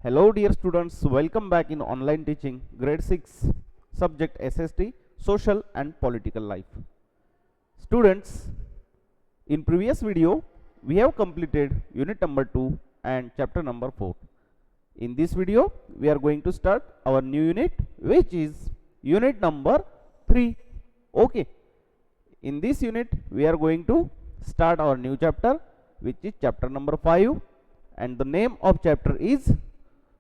Hello dear students, welcome back in online teaching grade 6 subject SST social and political life. Students, in previous video we have completed unit number 2 and chapter number 4. In this video we are going to start our new unit, which is unit number 3. Okay, in this unit we are going to start our new chapter, which is chapter number 5, and the name of chapter is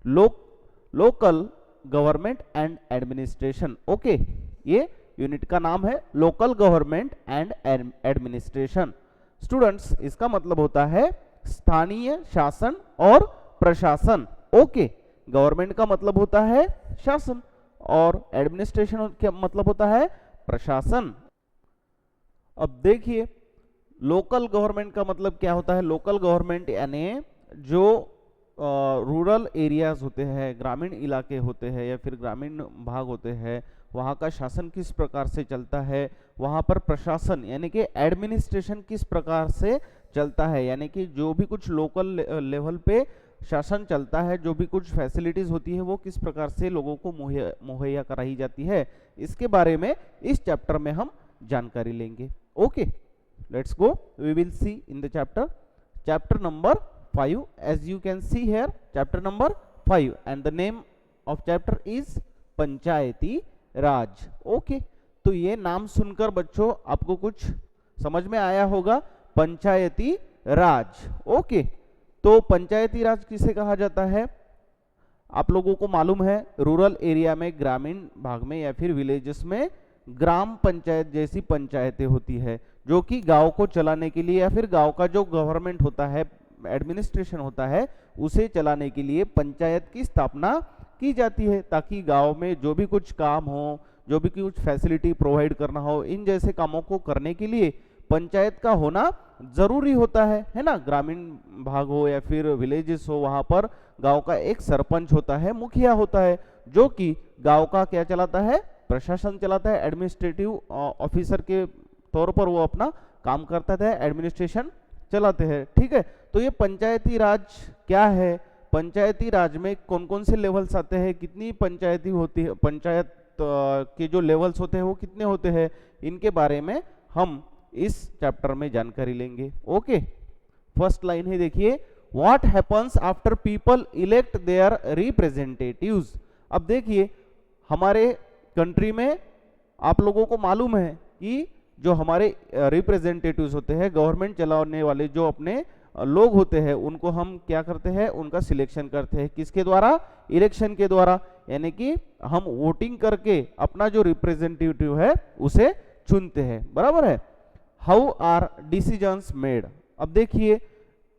local government and administration. Okay, ये unit का नाम है local government and administration. Students, इसका मतलब होता है स्थानीय शासन और प्रशासन. ओके, गवर्नमेंट का मतलब होता है शासन और एडमिनिस्ट्रेशन का मतलब होता है प्रशासन. अब देखिए, लोकल गवर्नमेंट का मतलब क्या होता है. लोकल गवर्नमेंट यानी जो रूरल एरियाज होते हैं, ग्रामीण इलाके होते हैं या फिर ग्रामीण भाग होते हैं, वहाँ का शासन किस प्रकार से चलता है, वहाँ पर प्रशासन यानी कि एडमिनिस्ट्रेशन किस प्रकार से चलता है, यानी कि जो भी कुछ लोकल लेवल पे शासन चलता है, जो भी कुछ फैसिलिटीज़ होती है वो किस प्रकार से लोगों को मुहैया कराई जाती है, इसके बारे में इस चैप्टर में हम जानकारी लेंगे. Okay, let's go. We will see in the chapter number 5. As you can see here, chapter number 5, and the name of chapter is Panchayati Raj. Okay, तो ये नाम सुनकर बच्चों आपको कुछ समझ में आया होगा, पंचायती राज. ओके, तो पंचायती राज किसे कहा जाता है, आप लोगों को मालूम है. रूरल एरिया में, ग्रामीण भाग में या फिर विलेजेस में ग्राम पंचायत जैसी पंचायतें होती है, जो कि गांव को चलाने के लिए या फिर गांव का जो गवर्नमेंट होता है, एडमिनिस्ट्रेशन होता है, उसे चलाने के लिए पंचायत की स्थापना की जाती है, ताकि गांव में जो भी कुछ काम हो, जो भी कुछ फैसिलिटी प्रोवाइड करना हो, इन जैसे कामों को करने के लिए पंचायत का होना जरूरी होता है ना. ग्रामीण भाग हो या फिर विलेजेस हो, वहां पर गांव का एक सरपंच होता है, मुखिया होता है, जो कि गांव का क्या चलाता है, प्रशासन चलाता है. एडमिनिस्ट्रेटिव ऑफिसर के तौर पर वो अपना काम करता है, एडमिनिस्ट्रेशन चलाते हैं. ठीक है, तो ये पंचायती राज क्या है, पंचायती राज में कौन कौन से लेवल्स आते हैं, कितनी पंचायती होती है, पंचायत के जो लेवल्स होते हैं वो कितने होते हैं, इनके बारे में हम इस चैप्टर में जानकारी लेंगे. ओके, फर्स्ट लाइन है, देखिए, what happens after people elect their representatives. अब देखिए, हमारे कंट्री में आप लोगों को मालूम है कि जो हमारे रिप्रेजेंटेटिव्स होते हैं, गवर्नमेंट चलाने वाले जो अपने लोग होते हैं, उनको हम क्या करते हैं, उनका सिलेक्शन करते हैं. किसके द्वारा, इलेक्शन के द्वारा, यानी कि हम वोटिंग करके अपना जो रिप्रेजेंटेटिव है उसे चुनते हैं. बराबर है. How are decisions made. अब देखिए,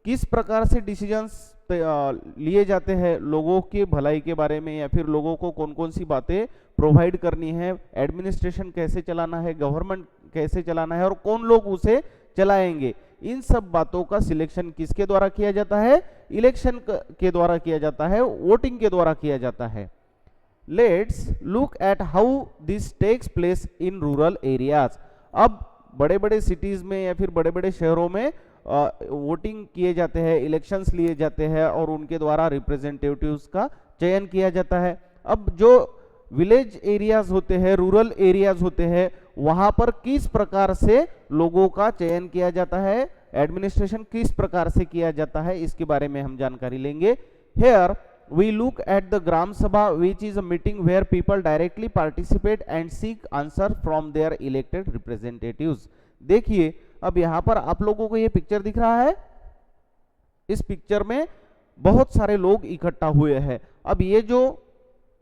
किस प्रकार से डिसीजंस लिए जाते हैं लोगों की भलाई के बारे में, या फिर लोगों को कौन कौन सी बातें प्रोवाइड करनी है, एडमिनिस्ट्रेशन कैसे चलाना है, गवर्नमेंट कैसे चलाना है और कौन लोग उसे चलाएंगे, इन सब बातों का सिलेक्शन किसके द्वारा किया जाता है, इलेक्शन के द्वारा किया जाता है, वोटिंग के द्वारा किया जाता है. Let's look at how this takes place in rural areas. अब बड़े बड़े सिटीज में या फिर बड़े बड़े शहरों में वोटिंग किए जाते हैं, इलेक्शंस लिए जाते हैं और उनके द्वारा रिप्रेजेंटेटिव्स का चयन किया जाता है. अब जो विलेज एरियाज होते हैं, रूरल एरियाज होते हैं, वहां पर किस प्रकार से लोगों का चयन किया जाता है, एडमिनिस्ट्रेशन किस प्रकार से किया जाता है, इसके बारे में हम जानकारी लेंगे. Here we look at the gram sabha, which is a meeting where people directly participate and seek answer from their elected representatives. देखिए, अब यहाँ पर आप लोगों को ये पिक्चर दिख रहा है, इस पिक्चर में बहुत सारे लोग इकट्ठा हुए हैं. अब ये जो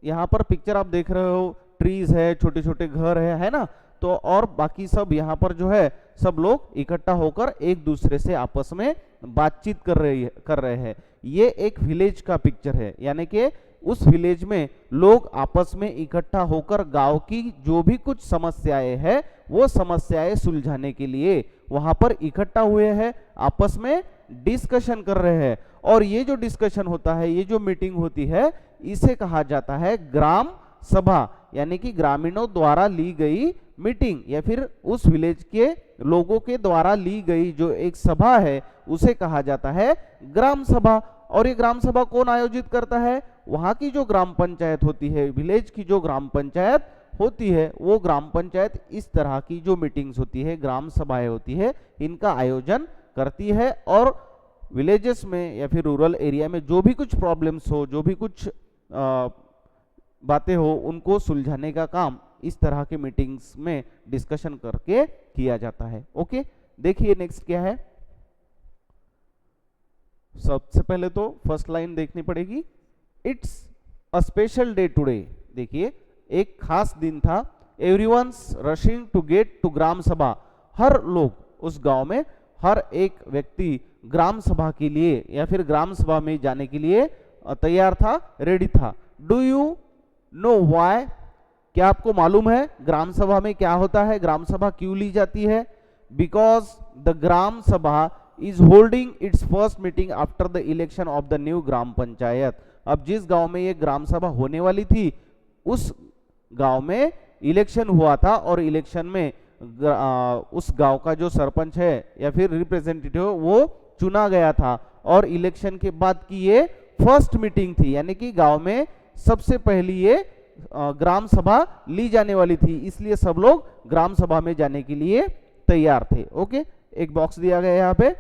यहाँ पर पिक्चर आप देख रहे हो, ट्रीज है, छोटे छोटे घर है ना, तो और बाकी सब यहाँ पर जो है सब लोग इकट्ठा होकर एक दूसरे से आपस में बातचीत कर रहे हैं. ये एक विलेज का पिक्चर है, यानी कि उस विलेज में लोग आपस में इकट्ठा होकर गांव की जो भी कुछ समस्याएं हैं वो समस्याएं सुलझाने के लिए वहां पर इकट्ठा हुए हैं, आपस में डिस्कशन कर रहे हैं. और ये जो डिस्कशन होता है, ये जो मीटिंग होती है, इसे कहा जाता है ग्राम सभा, यानी कि ग्रामीणों द्वारा ली गई मीटिंग या फिर उस विलेज के लोगों के द्वारा ली गई जो एक सभा है उसे कहा जाता है ग्राम सभा. और ये ग्राम सभा कौन आयोजित करता है? वहां की जो ग्राम पंचायत होती है, विलेज की जो ग्राम पंचायत होती है, वो ग्राम पंचायत इस तरह की जो मीटिंग्स होती है, ग्राम सभाएं होती है, इनका आयोजन करती है। और विलेजेस में या फिर रूरल एरिया में जो भी कुछ प्रॉब्लम्स हो, जो भी कुछ बातें हो, उनको सुलझाने का काम इस तरह के मीटिंग्स में डिस्कशन करके किया जाता है। ओके, देखिए नेक्स्ट क्या है। सबसे पहले तो फर्स्ट लाइन देखनी पड़ेगी, it's a special day today. देखिए एक खास दिन था, everyone's rushing to get to gram sabha. हर लोग उस गांव में, हर एक व्यक्ति ग्राम सभा के लिए या फिर ग्राम सभा में जाने के लिए तैयार था, रेडी था। Do you know why? क्या आपको मालूम है ग्राम सभा में क्या होता है, ग्राम सभा क्यों ली जाती है? Because the gram sabha is holding its first meeting after the election of the new gram panchayat. अब जिस गांव में ये ग्राम सभा होने वाली थी, उस गांव में इलेक्शन हुआ था और इलेक्शन में उस गांव का जो सरपंच है या फिर रिप्रेजेंटेटिव वो चुना गया था। और इलेक्शन के बाद की ये फर्स्ट मीटिंग थी, यानी कि गांव में सबसे पहली ये ग्राम सभा ली जाने वाली थी, इसलिए सब लोग ग्राम सभा में जाने के लिए तैयार थे। ओके, एक बॉक्स दिया गया है यहाँ पे।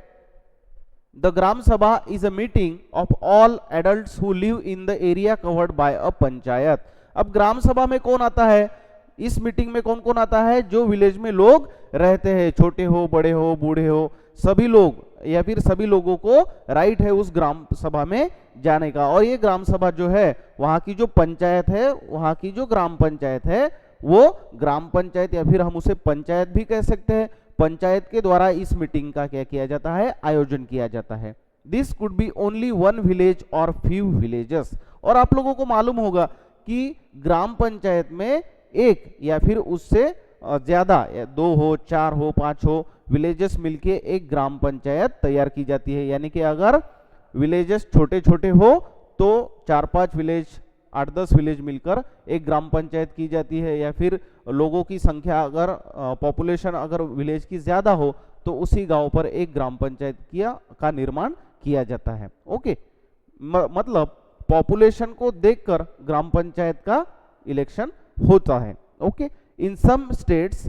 The gram sabha is a meeting of all adults who live in the area covered by a panchayat. अब ग्राम सभा में कौन आता है? इस मीटिंग में कौन कौन आता है? जो विलेज में लोग रहते हैं, छोटे हो, बड़े हो, बूढ़े हो, सभी लोग या फिर सभी लोगों को राइट है उस ग्राम सभा में जाने का। और ये ग्राम सभा जो है, वहां की जो पंचायत है, वहां की जो ग्राम पंचायत है, वो ग्राम पंचायत या फिर हम उसे पंचायत भी कह सकते हैं, पंचायत के द्वारा इस मीटिंग का क्या किया जाता है? आयोजन किया जाता है। This could be only one village और फ्यू विलेजेस। और आप लोगों को मालूम होगा कि ग्राम पंचायत में एक या फिर उससे ज्यादा, 2 हो, 4 हो, 5 हो विलेजेस मिलके एक ग्राम पंचायत तैयार की जाती है। यानी कि अगर विलेजेस छोटे छोटे हो तो 4-5 विलेज, 8-10 विलेज मिलकर एक ग्राम पंचायत की जाती है। या फिर लोगों की संख्या अगर, पॉपुलेशन अगर विलेज की ज्यादा हो तो उसी गांव पर एक ग्राम पंचायत का निर्माण किया जाता है। ओके, मतलब पॉपुलेशन को देखकर ग्राम पंचायत का इलेक्शन होता है। Okay, in some states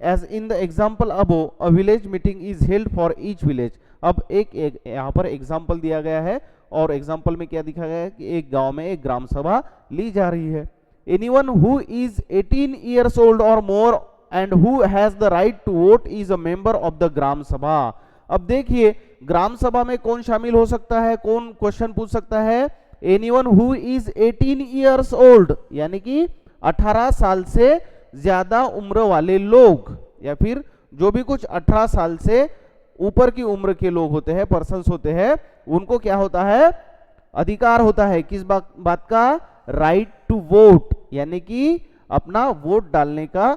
as in the example above a village meeting is held for each village. अब एक यहाँ पर एग्जाम्पल दिया गया है और एग्जाम्पल में क्या दिखा गया है कि एक गांव में एक ग्राम सभा ली जा रही है। Anyone who is 18 years old और more and who has the right to vote is a member of the gram sabha. अब देखिए ग्राम सभा में कौन शामिल हो सकता है, कौन क्वेश्चन पूछ सकता है? Anyone who is 18 years old, यानी कि 18 साल से ज्यादा उम्र वाले लोग, या फिर जो भी कुछ 18 साल से ऊपर की उम्र के लोग होते हैं, पर्सन्स होते हैं, उनको क्या होता है? अधिकार होता है किस बात का? राइट टू वोट, यानी कि अपना वोट डालने का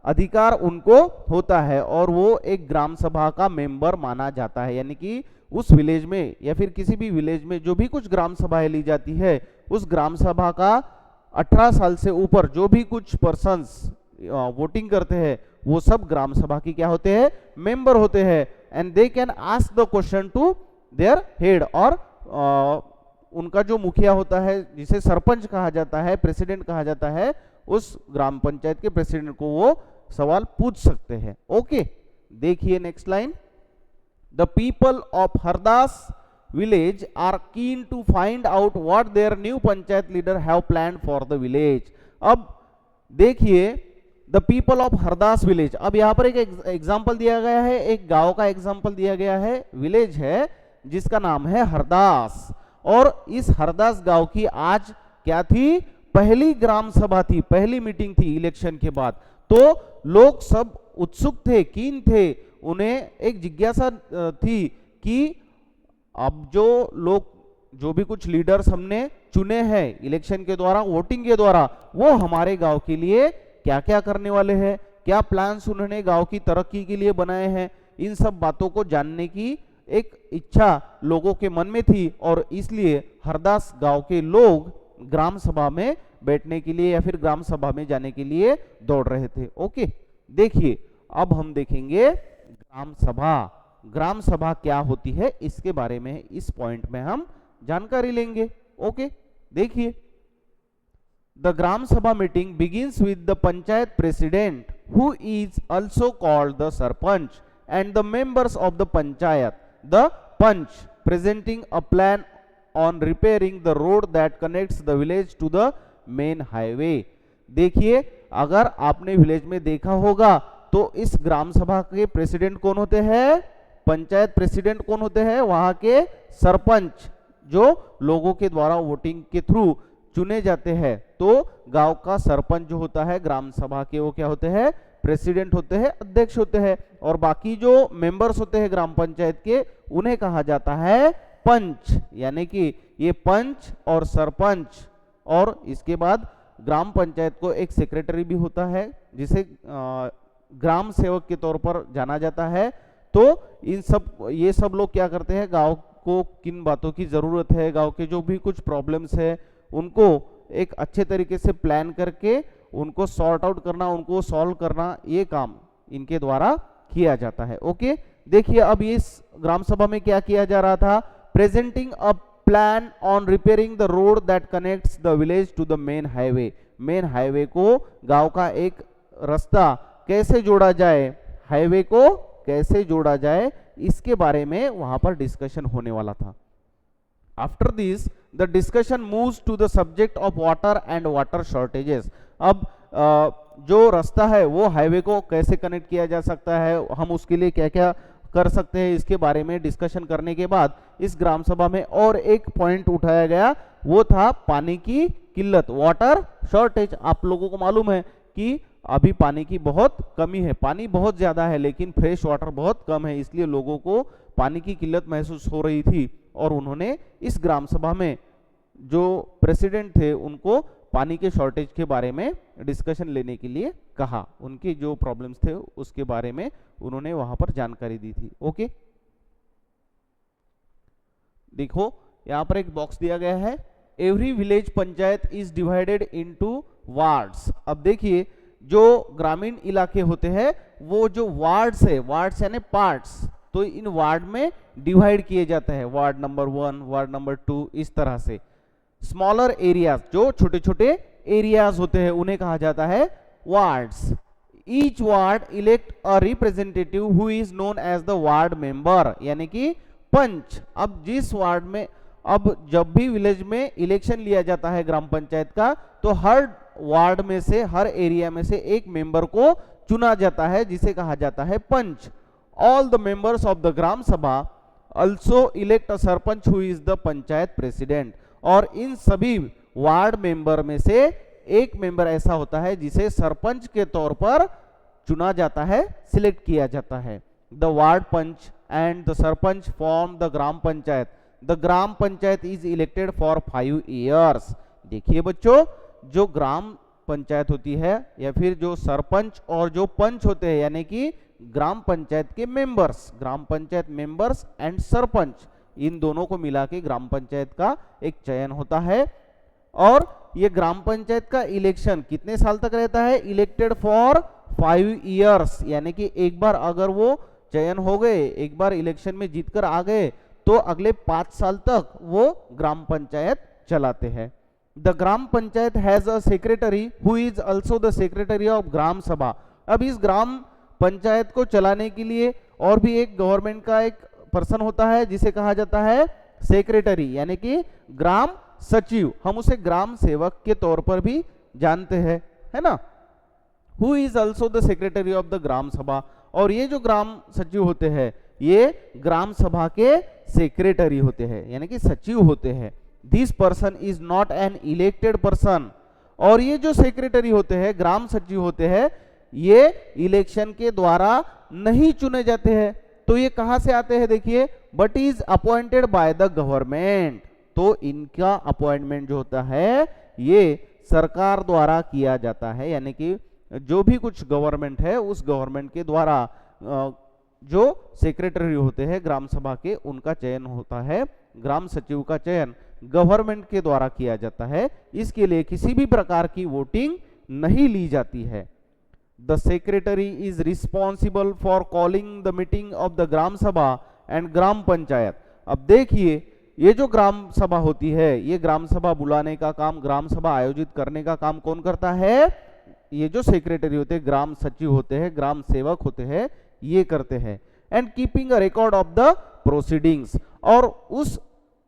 अधिकार उनको होता है। और वो एक ग्राम सभा का मेंबर माना जाता है। यानी कि उस विलेज में या फिर किसी भी विलेज में जो भी कुछ ग्राम सभाएं ली जाती है, उस ग्राम सभा का 18 साल से ऊपर जो भी कुछ पर्सन्स वोटिंग करते हैं, वो सब ग्राम सभा की क्या होते हैं? मेंबर होते हैं। And they can ask the question to their head, और उनका जो मुखिया होता है, जिसे सरपंच कहा जाता है, प्रेसिडेंट कहा जाता है, उस ग्राम पंचायत के प्रेसिडेंट को वो सवाल पूछ सकते हैं। ओके, देखिए next line. The people of Hardas village are keen to find out what their new panchayat leader have planned for the village। अब देखिए the people of Hardas village, अब यहाँ पर एक एग्जाम्पल दिया गया है, एक गांव का एग्जाम्पल दिया गया है, विलेज है जिसका नाम है हरदास। और इस हरदास गांव की आज क्या थी? पहली ग्राम सभा थी, पहली मीटिंग थी इलेक्शन के बाद। तो लोग सब उत्सुक थे, कीन थे, उन्हें एक जिज्ञासा थी कि अब जो लोग, जो भी कुछ लीडर्स हमने चुने हैं इलेक्शन के द्वारा, वोटिंग के द्वारा, वो हमारे गांव के लिए क्या क्या करने वाले हैं, क्या प्लान्स उन्होंने गांव की तरक्की के लिए बनाए हैं, इन सब बातों को जानने की एक इच्छा लोगों के मन में थी। और इसलिए हरदास गांव के लोग ग्राम सभा में बैठने के लिए या फिर ग्राम सभा में जाने के लिए दौड़ रहे थे। ओके, देखिए अब हम देखेंगे ग्राम सभा। ग्राम सभा क्या होती है इसके बारे में इस पॉइंट में हम जानकारी लेंगे। ओके, देखिए, the gram sabha meeting begins with the panchayat president who is also called the sarpanch and the members of the panchayat, the panch presenting a plan on repairing the road that connects the village to the main highway। देखिए, अगर आपने village में देखा होगा तो इस ग्राम सभा के प्रेसिडेंट कौन होते हैं? पंचायत प्रेसिडेंट कौन होते हैं? वहां के सरपंच, जो लोगों के द्वारा वोटिंग के थ्रू चुने जाते हैं। तो गांव का सरपंच जो होता है ग्राम सभा के, वो क्या होते हैं? प्रेसिडेंट होते हैं, अध्यक्ष होते हैं। और बाकी जो मेंबर्स होते हैं ग्राम पंचायत के, उन्हें कहा जाता है पंच। यानी कि ये पंच और सरपंच, और इसके बाद ग्राम पंचायत को एक सेक्रेटरी भी होता है जिसे ग्राम सेवक के तौर पर जाना जाता है। तो ये सब लोग क्या करते हैं? गांव को किन बातों की जरूरत है, गांव के जो भी कुछ प्रॉब्लम्स है, उनको एक अच्छे तरीके से प्लान करके उनको सॉर्ट आउट करना, उनको सॉल्व करना, ये काम इनके द्वारा किया जाता है। ओके, देखिए, अब इस ग्राम सभा में क्या किया जा रहा था? Presenting a plan on repairing the road that connects the village to the main highway. Main highway को, गांव का एक रास्ता कैसे जोड़ा जाए, हाईवे को कैसे जोड़ा जाए, इसके बारे में वहां पर डिस्कशन होने वाला था। After this the discussion moves to the subject of water and water shortages. अब जो रास्ता है वो हाईवे को कैसे कनेक्ट किया जा सकता है, हम उसके लिए क्या क्या कर सकते हैं, इसके बारे में डिस्कशन करने के बाद इस ग्राम सभा में और एक पॉइंट उठाया गया, वो था पानी की किल्लत, वाटर शॉर्टेज। आप लोगों को मालूम है कि अभी पानी की बहुत कमी है, पानी बहुत ज्यादा है लेकिन फ्रेश वाटर बहुत कम है, इसलिए लोगों को पानी की किल्लत महसूस हो रही थी। और उन्होंने इस ग्राम सभा में जो प्रेसिडेंट थे उनको पानी के शॉर्टेज के बारे में डिस्कशन लेने के लिए कहा। उनके जो प्रॉब्लम्स थे उसके बारे में उन्होंने वहां पर जानकारी दी थी। ओके, देखो यहां पर एक बॉक्स दिया गया है, every village panchayat is divided into wards. अब देखिए, जो ग्रामीण इलाके होते हैं वो जो वार्ड्स है, वार्ड्स यानी पार्ट्स, तो इन वार्ड में डिवाइड किए जाते हैं, वार्ड नंबर 1, वार्ड नंबर 2, इस तरह से। स्मॉलर एरियाज, जो छोटे छोटे एरियाज होते हैं, उन्हें कहा जाता है wards. Each ward elect a representative who is known as the ward member, यानी कि पंच। अब जिस वार्ड में, अब जब भी विलेज में इलेक्शन लिया जाता है ग्राम पंचायत का, तो हर वार्ड में से, हर एरिया में से एक मेंबर को चुना जाता है जिसे कहा जाता है panch. All the members of the gram sabha also elect a sarpanch who is the panchayat president. और इन सभी वार्ड मेंबर में से एक मेंबर ऐसा होता है जिसे सरपंच के तौर पर चुना जाता है, सिलेक्ट किया जाता है। The ward panch and the sarpanch form the gram panchayat. The gram panchayat is elected for 5 years। देखिए बच्चों, जो ग्राम पंचायत होती है या फिर जो सरपंच और जो पंच होते हैं, यानी कि ग्राम पंचायत के members, gram panchayat members and sarpanch, इन दोनों को मिला के ग्राम पंचायत का एक चयन होता है। और ये ग्राम पंचायत का इलेक्शन कितने साल तक रहता है? इलेक्टेड फॉर 5 years, यानी कि एक बार अगर वो चयन हो गए, एक बार इलेक्शन में जीतकर आ गए, तो अगले 5 साल तक वो ग्राम पंचायत चलाते हैं। The gram panchayat has a secretary who is also the secretary of gram sabha. अब इस ग्राम पंचायत को चलाने के लिए और भी एक गवर्नमेंट का एक पर्सन होता है जिसे कहा जाता है सेक्रेटरी, यानी कि ग्राम सचिव। हम उसे ग्राम सेवक के तौर पर भी जानते हैं, है ना। Who is also the secretary of the gram sabha. और ये जो ग्राम सचिव होते हैं, ये ग्राम सभा के सेक्रेटरी होते हैं, यानी कि सचिव होते हैं। This person is not an elected person. और ये जो सेक्रेटरी होते हैं, ग्राम सचिव होते हैं, ये इलेक्शन के द्वारा नहीं चुने जाते हैं। तो ये कहां से आते हैं? देखिए, but is appointed by the government. तो इनका अपॉइंटमेंट जो होता है ये सरकार द्वारा किया जाता है, यानी कि जो भी कुछ गवर्नमेंट है उस गवर्नमेंट के द्वारा जो सेक्रेटरी होते हैं ग्राम सभा के, उनका चयन होता है। ग्राम सचिव का चयन गवर्नमेंट के द्वारा किया जाता है, इसके लिए किसी भी प्रकार की वोटिंग नहीं ली जाती है। The secretary is responsible for calling the meeting of the ग्राम सभा and ग्राम पंचायत। अब देखिए, ये जो ग्राम सभा होती है, ये ग्राम सभा बुलाने का काम, ग्राम सभा आयोजित करने का काम कौन करता है? ये जो सेक्रेटरी होते हैं, ग्राम सचिव होते हैं, ग्राम सेवक होते हैं, ये करते हैं। And keeping a record of the proceedings, और उस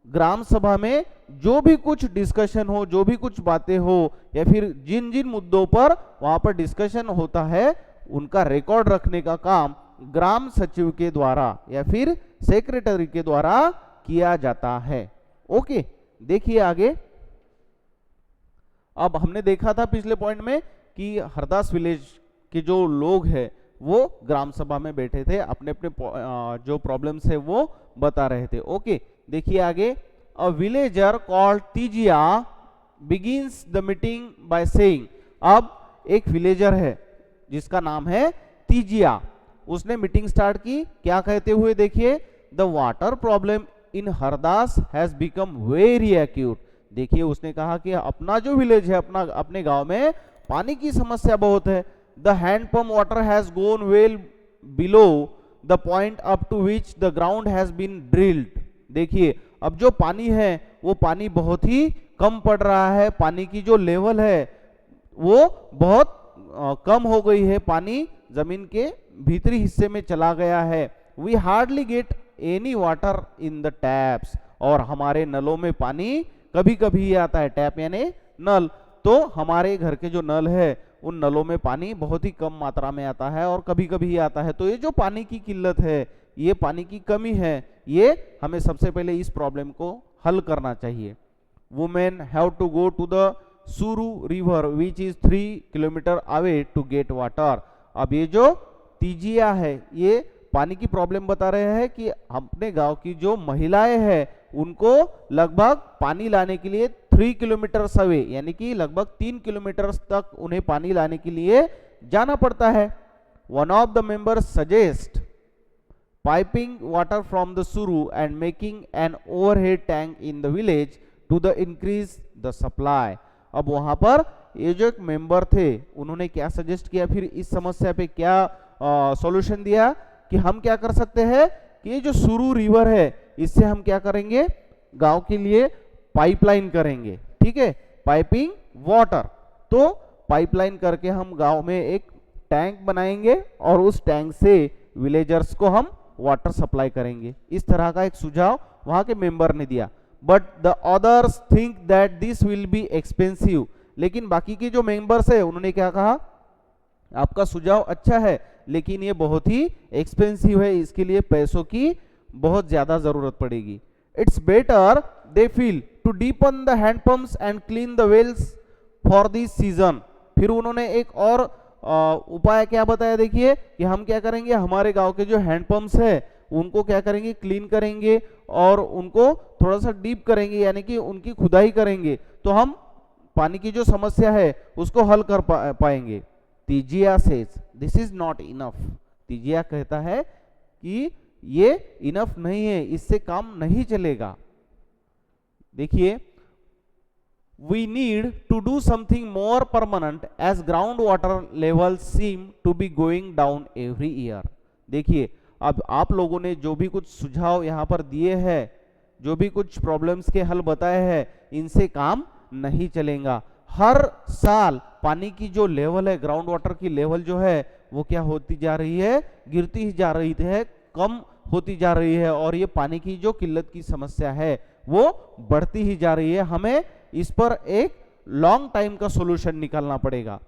ग्राम सभा में जो भी कुछ डिस्कशन हो, जो भी कुछ बातें हो, या फिर जिन जिन मुद्दों पर वहां पर डिस्कशन होता है, उनका रिकॉर्ड रखने का काम ग्राम सचिव के द्वारा या फिर सेक्रेटरी के द्वारा किया जाता है। ओके, देखिए आगे। अब हमने देखा था पिछले पॉइंट में कि हरदास विलेज के जो लोग हैं वो ग्राम सभा में बैठे थे, अपने अपने जो प्रॉब्लम्स है वो बता रहे थे। ओके, देखिए आगे। A villager called Tijiya begins the meeting by saying, अब एक विलेजर है जिसका नाम है तीजिया, उसने मीटिंग स्टार्ट की क्या कहते हुए? देखिए, the water problem in Hardas has become very acute. देखिए, उसने कहा कि अपना जो विलेज है, अपने गांव में पानी की समस्या बहुत है। The handpump water has gone well below the point up to which the ground has been drilled. देखिए, अब जो पानी है वो पानी बहुत ही कम पड़ रहा है, पानी की जो लेवल है वो बहुत कम हो गई है, पानी जमीन के भीतरी हिस्से में चला गया है। We hardly get any water in the taps, और हमारे नलों में पानी कभी कभी ही आता है। टैप यानी नल, तो हमारे घर के जो नल है उन नलों में पानी बहुत ही कम मात्रा में आता है और कभी कभी ही आता है। तो ये जो पानी की किल्लत है, ये पानी की कमी है, ये हमें सबसे पहले इस प्रॉब्लम को हल करना चाहिए। Women have to go to the Suru river which is 3 kilometre away to get water. अब ये जो तीजिया है, ये पानी की प्रॉब्लम बता रहे हैं कि अपने गांव की जो महिलाएं हैं उनको लगभग पानी लाने के लिए 3 किलोमीटर अवे, यानी कि लगभग 3 किलोमीटर तक उन्हें पानी लाने के लिए जाना पड़ता है। One of the members suggest piping water from the Suru and making an overhead tank in the village to the increase the supply. अब वहां पर ये जो एक मेंबर थे उन्होंने क्या सजेस्ट किया, फिर इस समस्या पे क्या सॉल्यूशन दिया कि हम क्या कर सकते हैं कि ये जो सुरू रिवर है इससे हम क्या करेंगे, गांव के लिए पाइपलाइन करेंगे। ठीक है, पाइपिंग वाटर, तो पाइपलाइन करके हम गांव में एक टैंक बनाएंगे और उस टैंक से विलेजर्स को हम वाटर सप्लाई करेंगे। इस तरह का एक सुझाव वहां के मेंबर ने दिया। But the others think that this will be expensive, लेकिन बाकी के जो मेंबर्स है उन्होंने क्या कहा, आपका सुझाव अच्छा है लेकिन ये बहुत ही एक्सपेंसिव है, इसके लिए पैसों की बहुत ज्यादा जरूरत पड़ेगी। It's better they feel to deepen the handpumps and clean the wells for this season. फिर उन्होंने एक और उपाय क्या बताया, देखिए कि हम क्या करेंगे, हमारे गांव के जो हैंडपंप्स है उनको क्या करेंगे, क्लीन करेंगे और उनको थोड़ा सा डीप करेंगे, यानी कि उनकी खुदाई करेंगे, तो हम पानी की जो समस्या है उसको हल कर पाएंगे। Tijiya says this is not enough. Tijiya कहता है कि ये इनफ नहीं है, इससे काम नहीं चलेगा। देखिए, we need to do something more permanent as ground water level seem to be going down every year. देखिए, अब आप लोगों ने जो भी कुछ सुझाव यहाँ पर दिए हैं, जो भी कुछ प्रॉब्लम्स के हल बताए हैं, इनसे काम नहीं चलेगा। हर साल पानी की जो लेवल है, ग्राउंड वाटर की लेवल जो है वो क्या होती जा रही है, गिरती ही जा रही है, कम होती जा रही है, और ये पानी की जो किल्लत की समस्या है वो बढ़ती ही जा रही है। हमें इस पर एक लॉन्ग टाइम का सॉल्यूशन निकालना पड़ेगा।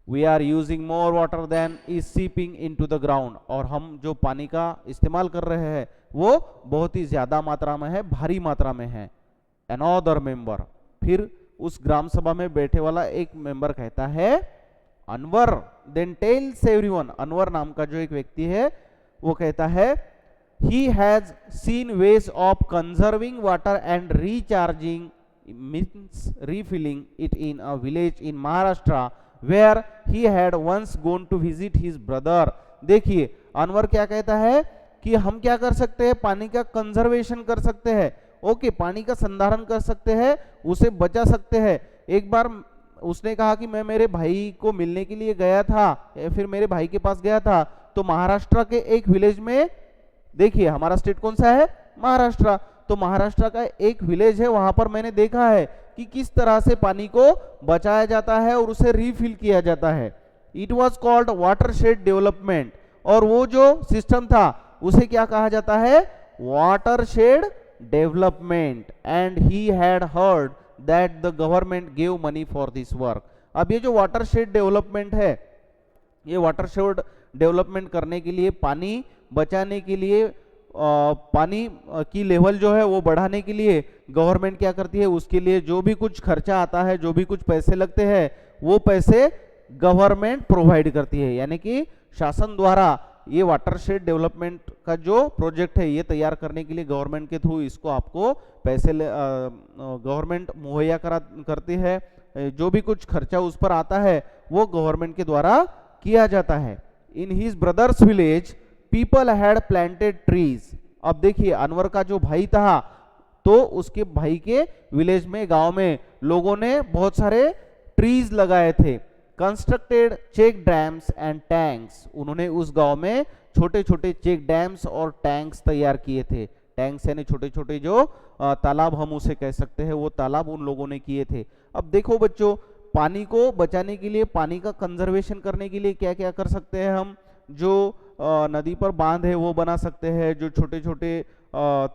We are using more water than is seeping into the ground, और हम जो पानी का इस्तेमाल कर रहे हैं वो बहुत ही ज्यादा मात्रा में है, भारी मात्रा में है। अनदर मेंबर, फिर उस ग्राम सभा में बैठे वाला एक मेंबर कहता है, Anwar then tells everyone, Anwar नाम का जो एक व्यक्ति है वो कहता है, he has seen ways of conserving water and recharging means refilling it in a village in Maharashtra where he had once gone to visit his brother। देखिए, अनवर क्या कहता है कि हम क्या कर सकते हैं, पानी का कंजर्वेशन कर सकते हैं। ओके, पानी का संधारण कर सकते हैं, उसे बचा सकते हैं। एक बार उसने कहा कि मैं मेरे भाई को मिलने के लिए गया था, फिर मेरे भाई के पास गया था, तो महाराष्ट्र के एक विलेज में, देखिए हमारा स्टेट कौन सा है, महाराष्ट्र, तो महाराष्ट्र का एक विलेज है, वहां पर मैंने देखा है कि किस तरह से पानी को बचाया जाता है और उसे रिफिल किया जाता है। It was called watershed development, और वो जो सिस्टम था उसे क्या कहा जाता है, watershed development. And he had heard that the government give money for this work. अब ये जो वाटरशेड डेवलपमेंट है, ये वाटरशेड डेवलपमेंट करने के लिए, पानी बचाने के लिए, पानी की लेवल जो है वो बढ़ाने के लिए गवर्नमेंट क्या करती है, उसके लिए जो भी कुछ खर्चा आता है, जो भी कुछ पैसे लगते हैं, वो पैसे गवर्नमेंट प्रोवाइड करती है। यानी कि शासन द्वारा ये वाटरशेड डेवलपमेंट का जो प्रोजेक्ट है ये तैयार करने के लिए गवर्नमेंट के थ्रू इसको आपको पैसे गवर्नमेंट मुहैया करती है। जो भी कुछ खर्चा उस पर आता है वो गवर्नमेंट के द्वारा किया जाता है। In his brothers village people had planted trees. अब देखिए अनवर का जो भाई था, तो उसके भाई के विलेज में, गांव में लोगों ने बहुत सारे ट्रीज लगाए थे। Constructed check dams and tanks, उन्होंने उस गांव में छोटे छोटे चेक डैम्स और टैंक्स तैयार किए थे। टैंक्स यानी छोटे छोटे जो तालाब हम उसे कह सकते हैं, वो तालाब उन लोगों ने किए थे। अब देखो बच्चों, पानी को बचाने के लिए, पानी का कंजर्वेशन करने के लिए क्या क्या कर सकते हैं हम, जो नदी पर बांध है वो बना सकते हैं, जो छोटे छोटे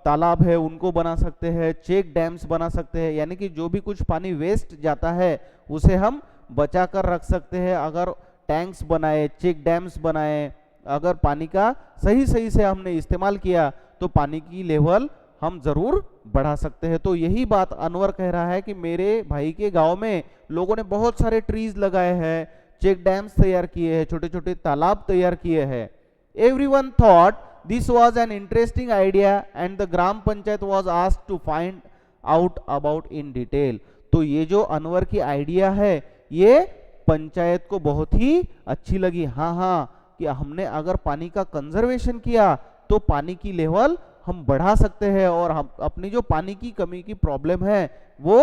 तालाब है उनको बना सकते हैं, चेक डैम्स बना सकते हैं। यानी कि जो भी कुछ पानी वेस्ट जाता है उसे हम बचा कर रख सकते हैं। अगर टैंक्स बनाए, चेक डैम्स बनाए, अगर पानी का सही सही से हमने इस्तेमाल किया तो पानी की लेवल हम जरूर बढ़ा सकते हैं। तो यही बात अनवर कह रहा है कि मेरे भाई के गांव में लोगों ने बहुत सारे ट्रीज लगाए हैं, चेक डैम्स तैयार किए हैं, छोटे छोटे तालाब तैयार किए हैं। Everyone thought this was an interesting idea and the gram panchayat was asked to find out about in detail. तो ये जो अनवर की आइडिया है ये पंचायत को बहुत ही अच्छी लगी। हाँ, कि हमने अगर पानी का कंजर्वेशन किया तो पानी की लेवल हम बढ़ा सकते हैं और हम अपनी जो पानी की कमी की प्रॉब्लम है वो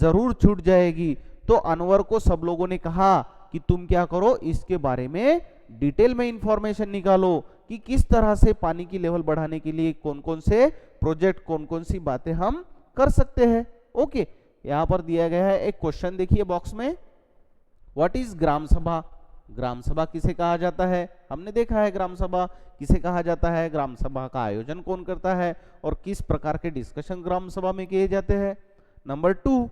जरूर छूट जाएगी। तो अनवर को सब लोगों ने कहा कि तुम क्या करो, इसके बारे में डिटेल में इंफॉर्मेशन निकालो कि किस तरह से पानी की लेवल बढ़ाने के लिए कौन कौन से प्रोजेक्ट, कौन कौन सी बातें हम कर सकते हैं। ओके, यहाँ पर दिया गया है एक क्वेश्चन, देखिए बॉक्स में, व्हाट इज ग्राम सभा। ग्राम सभा किसे कहा जाता है, हमने देखा है ग्राम सभा किसे कहा जाता है, ग्राम सभा का आयोजन कौन करता है और किस प्रकार के डिस्कशन ग्राम सभा में किए जाते हैं। Number 2,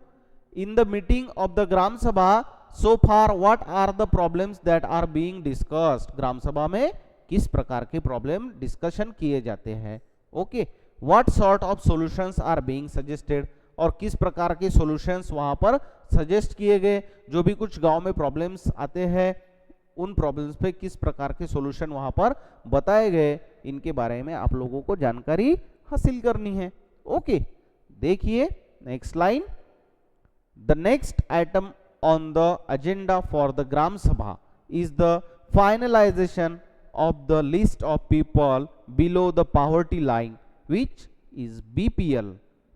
in the meeting of the gram sabha so far what are the problems that are being discussed. Gram sabha में किस प्रकार के प्रॉब्लम डिस्कशन किए जाते हैं। Okay, what sort of solutions are being suggested, और किस प्रकार के सॉल्यूशंस वहां पर सजेस्ट किए गए। जो भी कुछ गांव में प्रॉब्लम्स आते हैं उन प्रॉब्लम्स पे किस प्रकार के सॉल्यूशन वहां पर बताए गए, इनके बारे में आप लोगों को जानकारी हासिल करनी है। ओके, देखिए next line, the next item on the agenda for the Gram Sabha is the finalization of the list of people below the poverty line, which is BPL,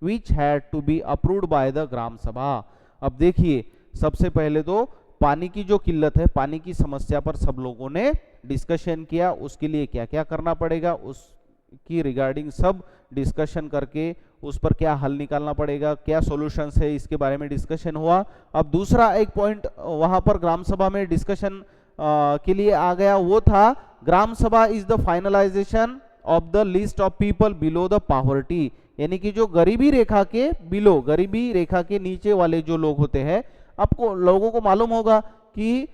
which had to be approved by the Gram Sabha। अब देखिए, सबसे पहले तो पानी की जो किल्लत है, पानी की समस्या पर सब लोगों ने डिस्कशन किया, उसके लिए क्या क्या करना पड़ेगा उसकी रिगार्डिंग सब डिस्कशन करके उस पर क्या हल निकालना पड़ेगा, क्या सॉल्यूशंस है, इसके बारे में डिस्कशन हुआ। अब दूसरा एक पॉइंट वहां पर ग्राम सभा में डिस्कशन के लिए आ गया, वो था ग्राम sabha is the finalisation of the list of people below the poverty. यानी कि जो गरीबी रेखा के बिलो, गरीबी रेखा के नीचे वाले जो लोग होते हैं, आपको लोगों को मालूम होगा कि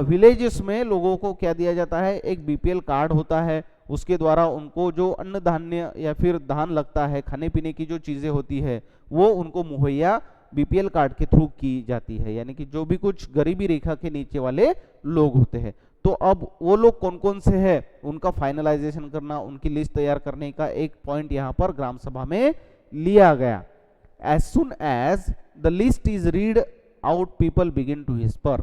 विलेजेस में लोगों को क्या दिया जाता है, एक बीपीएल कार्ड होता है, उसके द्वारा उनको जो अन्न धान्य या फिर धान लगता है, खाने पीने की जो चीजें होती है वो उनको मुहैया बीपीएल कार्ड के थ्रू की जाती है। यानी कि जो भी कुछ गरीबी रेखा के नीचे वाले लोग होते हैं, तो अब वो लोग कौन कौन से हैं उनका फाइनलाइजेशन करना, उनकी लिस्ट तैयार करने का एक पॉइंट यहाँ पर ग्राम सभा में लिया गया। As soon as the list is read out people begin to whisper,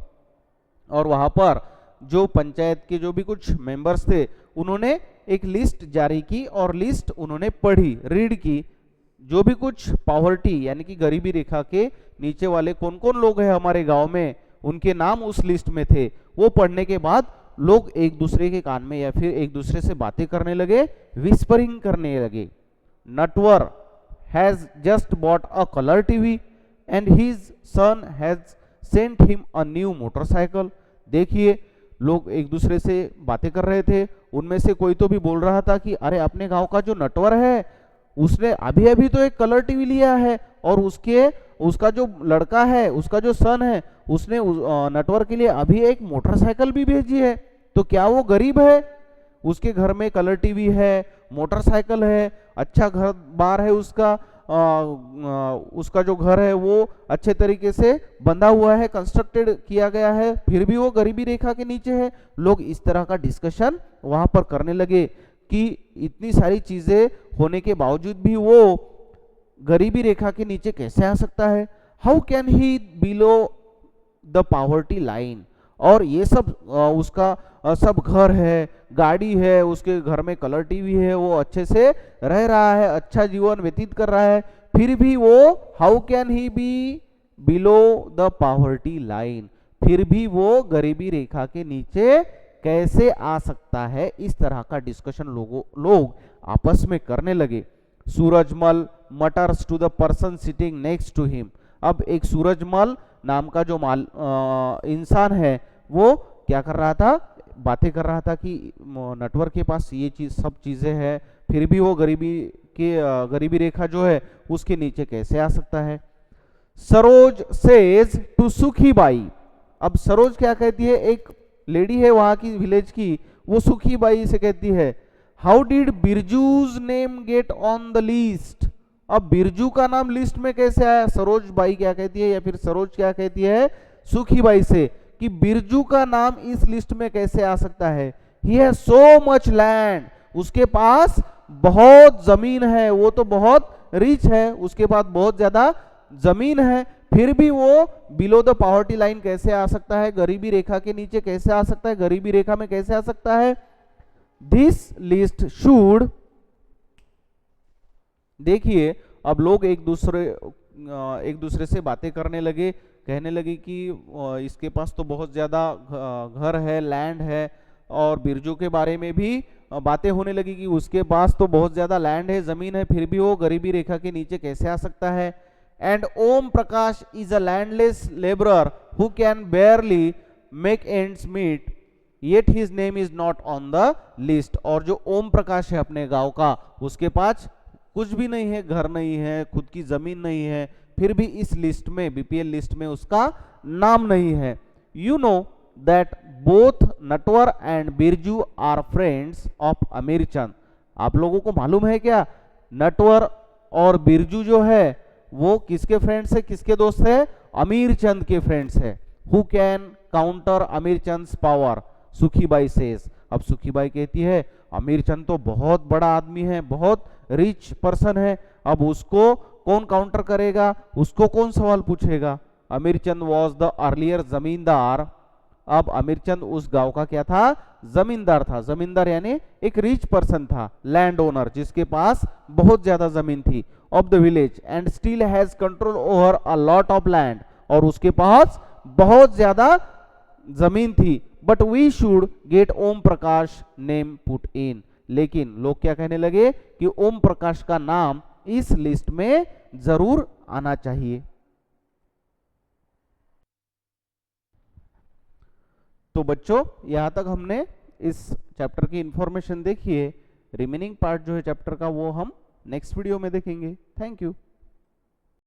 और वहां पर जो पंचायत के जो भी कुछ मेंबर्स थे उन्होंने एक लिस्ट जारी की और लिस्ट उन्होंने पढ़ी, रीड की। जो भी कुछ पॉवर्टी यानी कि गरीबी रेखा के नीचे वाले कौन कौन लोग हैं हमारे गांव में, उनके नाम उस लिस्ट में थे। वो पढ़ने के बाद लोग एक दूसरे के कान में या फिर एक दूसरे से बातें करने लगे, विस्परिंग करने लगे। Natwar has just bought a color TV and his son has sent him a new motorcycle. देखिए लोग एक दूसरे से बातें कर रहे थे, उनमें से कोई तो भी बोल रहा था कि अरे अपने गांव का जो नटवर है उसने अभी अभी तो एक कलर टीवी लिया है और उसका जो लड़का है, उसका जो सन है, उसने नटवर के लिए अभी एक मोटरसाइकिल भी भेजी है। तो क्या वो गरीब है? उसके घर में कलर टीवी है, मोटरसाइकिल है, अच्छा घर बार है उसका, उसका जो घर है वो अच्छे तरीके से बंधा हुआ है, कंस्ट्रक्टेड किया गया है, फिर भी वो गरीबी रेखा के नीचे है। लोग इस तरह का डिस्कशन वहां पर करने लगे कि इतनी सारी चीजें होने के बावजूद भी वो गरीबी रेखा के नीचे कैसे आ सकता है? How can he below the poverty line? और ये सब उसका सब घर है, गाड़ी है, उसके घर में कलर टीवी है, वो अच्छे से रह रहा है, अच्छा जीवन व्यतीत कर रहा है, फिर भी वो how can he be below the poverty line? फिर भी वो गरीबी रेखा के नीचे कैसे आ सकता है? इस तरह का डिस्कशन लोग आपस में करने लगे। Surajmal mutters to the person sitting next to him. अब एक सूरजमल नाम का जो इंसान है वो क्या कर रहा था? बातें कर रहा था कि नटवर के पास ये चीज सब चीजें हैं, फिर भी वो गरीबी रेखा जो है उसके नीचे कैसे आ सकता है? सरोज सेज टू सुखी बाई। अब सरोज क्या कहती है? एक लेडी है वहां की विलेज की, वो सुखी बाई से कहती है how did Birju's name get on the list? अब बिरजू का नाम लिस्ट में कैसे आया? सरोज बाई क्या कहती है, या फिर सरोज क्या कहती है सुखी बाई से कि बिरजू का नाम इस लिस्ट में कैसे आ सकता है? He has so much land, उसके पास बहुत जमीन है, वो तो बहुत रिच है, उसके पास बहुत ज्यादा जमीन है, फिर भी वो बिलो द पॉवर्टी लाइन कैसे आ सकता है? गरीबी रेखा के नीचे कैसे आ सकता है? गरीबी रेखा में कैसे आ सकता है? दिस लिस्ट शुड, देखिए अब लोग एक दूसरे से बातें करने लगे, कहने लगे कि इसके पास तो बहुत ज्यादा घर है, लैंड है, और बिरजू के बारे में भी बातें होने लगी कि उसके पास तो बहुत ज्यादा लैंड है, जमीन है, फिर भी वो गरीबी रेखा के नीचे कैसे आ सकता है? And Om Prakash is a landless labourer who can barely make ends meet yet his name is not on the list. और जो ओम प्रकाश है अपने गांव का, उसके पास कुछ भी नहीं है, घर नहीं है, खुद की जमीन नहीं है, फिर भी इस लिस्ट में, बीपीएल लिस्ट में उसका नाम नहीं है। You know that both Natwar and Birju are friends of Amir Chand. आप लोगों को मालूम है क्या? नटवर और बिरजू जो है वो किसके फ्रेंड्स है, किसके दोस्त है? अमीर चंद के फ्रेंड्स है। हु कैन काउंटर अमीर चंद पावर? सुखीबाई सेज। अब सुखीबाई कहती है अमीर चंद तो बहुत बड़ा आदमी है, बहुत रिच पर्सन है, अब उसको कौन काउंटर करेगा, उसको कौन सवाल पूछेगा? अमीर चंद वॉज द अर्लियर जमींदार। अब अमीर चंद उस गांव का क्या था? जमींदार था। जमींदार यानी एक रिच पर्सन था, लैंड ओनर, जिसके पास बहुत ज्यादा जमीन थी, of the village, and still has control over a lot of land, और उसके पास बहुत ज्यादा जमीन थी। But we should get Om Prakash name put in. लेकिन लोग क्या कहने लगे कि ओम प्रकाश का नाम इस लिस्ट में जरूर आना चाहिए। तो बच्चों यहां तक हमने इस चैप्टर की इंफॉर्मेशन देखी है। रिमेनिंग पार्ट जो है चैप्टर का वो हम नेक्स्ट वीडियो में देखेंगे। Thank you.